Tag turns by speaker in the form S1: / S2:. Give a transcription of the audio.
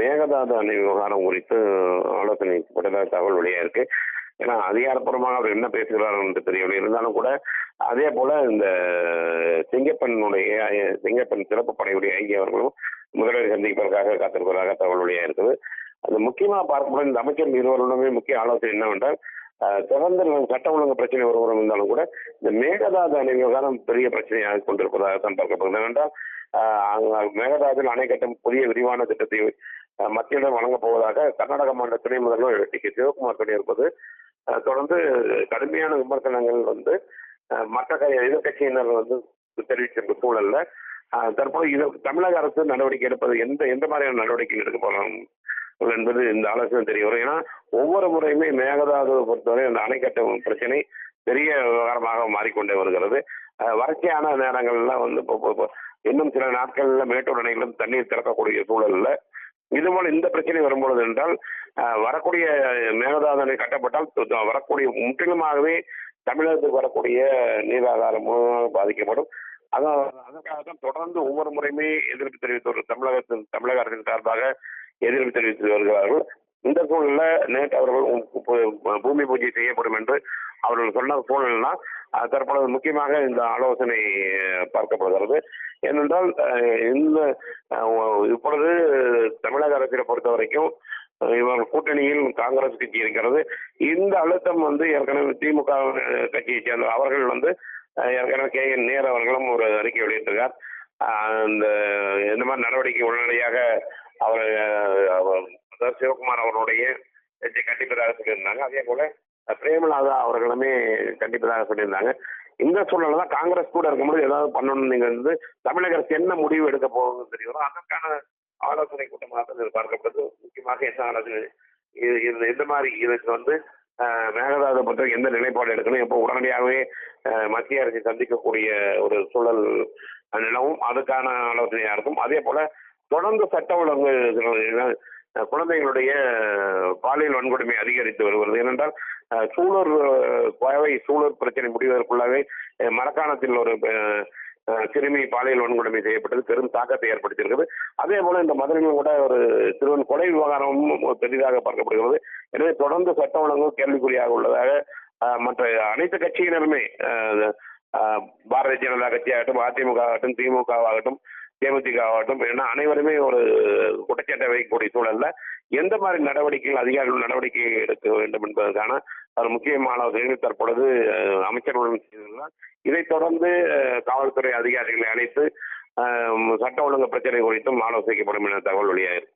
S1: மேகதாது அணை விவகாரம் குறித்து ஆலோசனைப்பட்டதாக தகவல் வெளியாக இருக்கு. ஏன்னா அதிகாரப்பூர்வமாக அவர் என்ன பேசுகிறார் என்று தெரியவில்லை. இருந்தாலும் கூட அதே போல இந்த சிங்கப்பெண் சிறப்பு படையுடைய ஐஜி அவர்களும் முதல்வர் சந்திப்பதற்காக காத்திருப்பதாக தகவல் வெளியாக இருக்குது. அது முக்கியமாக பார்க்கப்படும் இந்த அமைச்சர் இருவருடனே முக்கிய ஆலோசனை என்னவென்றால், தொடர்ந்து சட்ட ஒழுங்கு பிரச்சனை ஒருவரும் இருந்தாலும் கூட இந்த மேகதாது அணை விவகாரம் பெரிய பிரச்சனையாக கொண்டிருப்பதாக தான் பார்க்கப்படுகிறது. என்றால் மேகதாதுவில் அணை கட்டும் புதிய விரிவான திட்டத்தை மத்தியிடம் வழங்கப் போவதாக கர்நாடக மாநில துணை முதல்வர் டி.கே. சிவகுமார் சொல்லியிருப்பது தொடர்ந்து கடுமையான விமர்சனங்கள் மற்ற எதிர்கட்சியினர் தெரிவிச்சிருக்க சூழல்ல தற்போது இதற்கு தமிழக அரசு நடவடிக்கை எடுப்பது எந்த மாதிரியான நடவடிக்கை எடுக்க போறோம் என்பது இந்த ஆலோசனை தெரிய வரும். ஏன்னா ஒவ்வொரு முறையுமே மேகதாது பொறுத்தவரை அந்த அணை கட்டும் பிரச்சனை பெரிய விவகாரமாக மாறிக்கொண்டே வருகிறது. வறட்சியான நேரங்கள்ல இன்னும் சில நாட்கள்ல மேட்டூர் அணையிலும் தண்ணீர் திறக்கக்கூடிய சூழல்ல இதுபோல இந்த பிரச்சனை வரும்பொழுது என்றால் வரக்கூடிய மேகதாது அணை கட்டப்பட்டால் வரக்கூடிய முற்றிலுமாகவே தமிழகத்துக்கு வரக்கூடிய நீராதாரமும் பாதிக்கப்படும். அதற்காகத்தான் தொடர்ந்து ஒவ்வொரு முறையுமே எதிர்ப்பு தெரிவித்து தமிழக அரசின் சார்பாக எதிர்ப்பு தெரிவித்து வருகிறார்கள். இந்த சூழல்ல நேற்று அவர்கள் பூமி பூஜை செய்யப்படும் என்று அவர்கள் சொன்ன சூழல்னா தற்பொழுது முக்கியமாக இந்த ஆலோசனை பார்க்கப்படுகிறது. ஏனென்றால் இப்பொழுது தமிழக அரசை பொறுத்த வரைக்கும் இவர்கள் கூட்டணியில் காங்கிரஸ் கட்சி இருக்கிறது. இந்த அழுத்தம் ஏற்கனவே திமுக கட்சியை சேர்ந்த அவர்கள் ஏற்கனவே கே.என். நேரு அவர்களும் ஒரு அறிக்கை வெளியிட்டிருக்கார். இந்த மாதிரி நடவடிக்கை உடனடியாக அவர் சிவகுமார் அவர்களுடைய கண்டிப்பதாக சொல்லியிருந்தாங்க. அதே போல பிரேமலாதா அவர்களுமே கண்டிப்பதாக சொல்லியிருந்தாங்க. இந்த சூழல்ல தான் காங்கிரஸ் கூட இருக்கும்போது ஏதாவது பண்ணணும். நீங்க தமிழக அரசு என்ன முடிவு எடுக்க போகுதுன்னு தெரியும். அதற்கான ஆலோசனை கூட்டமாக பார்க்கப்படுது. முக்கியமாக என்ன ஆலோசனை இந்த மாதிரி இதுக்கு மேகதாது பற்றி எந்த நிலைப்பாடு எடுக்கணும், எப்போ உடனடியாகவே மத்திய அரசை சந்திக்கக்கூடிய ஒரு சூழல் நிலவும் அதுக்கான ஆலோசனையா இருக்கும். அதே போல தொடர்ந்து சட்ட ஒழுங்கு குழந்தைகளுடைய பாலியல் வன்கொடுமை அதிகரித்து வருகிறது. ஏனென்றால் சூலூர் பிரச்சனை முடிவதற்குள்ளாவே மரக்காணத்தில் ஒரு சிறுமி பாலியல் வன்கொடுமை செய்யப்பட்டது பெரும் தாக்கத்தை ஏற்படுத்தியிருக்கிறது. அதே போல இந்த மதுரையிலும் கூட ஒரு சிறுவன் கொலை விவகாரமும் பெரிதாக பார்க்கப்படுகிறது. எனவே தொடர்ந்து சட்ட ஒழுங்கு கேள்விக்குறியாக உள்ளதாக மற்ற அனைத்து கட்சியினருமே பாரதிய ஜனதா கட்சியாகட்டும், அதிமுக ஆகட்டும், திமுக ஆகட்டும், தேமுதிக ஆகட்டும் அனைவருமே ஒரு குற்றச்சாட்டை வைக்கக்கூடிய சூழல்ல எந்த மாதிரி நடவடிக்கைகள் அதிகாரிகள் நடவடிக்கை எடுக்க வேண்டும் என்பதற்கான ஒரு முக்கியமான ஆலோசனைகள் தற்பொழுது அமைச்சர்களுடன் செய்துள்ளார். இதைத் தொடர்ந்து காவல்துறை அதிகாரிகளை அழைத்து சட்ட ஒழுங்கு பிரச்சனை குறித்தும் ஆலோசிக்கப்படும் என தகவல் வெளியாயிருக்கு.